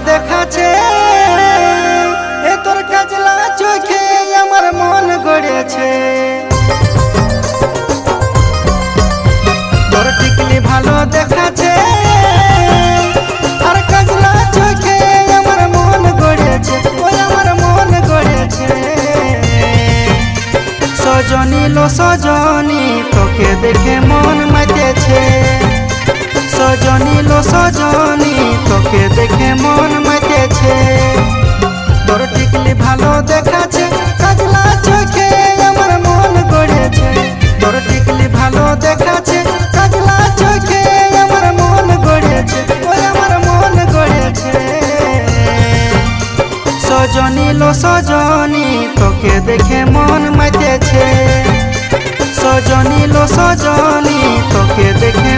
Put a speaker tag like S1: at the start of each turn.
S1: দেখাছে এ তোর কাজলা চোখে আমার মন গড়েছে তোর টিকলি ভালো দেখাছে আর কাজলা চোখে আমার মন গড়েছে ওই আমার মন গড়েছে সজনী লো সজনী তোকে দেখে মন মাতেছে সজনী লো সজনী তোকে দেখে মন মাতেছে তোর টিকলি ভালো দেখাছে কাজলা চোখে আমার মন গড়েছে তোর টিকলি ভালো দেখাছে কাজলা চোখে আমার মন গড়েছে ওই আমার মন গড়েছে সজনী লো সজনী তোকে দেখে মন মাতেছে সজনী লো সজনী তোকে দেখে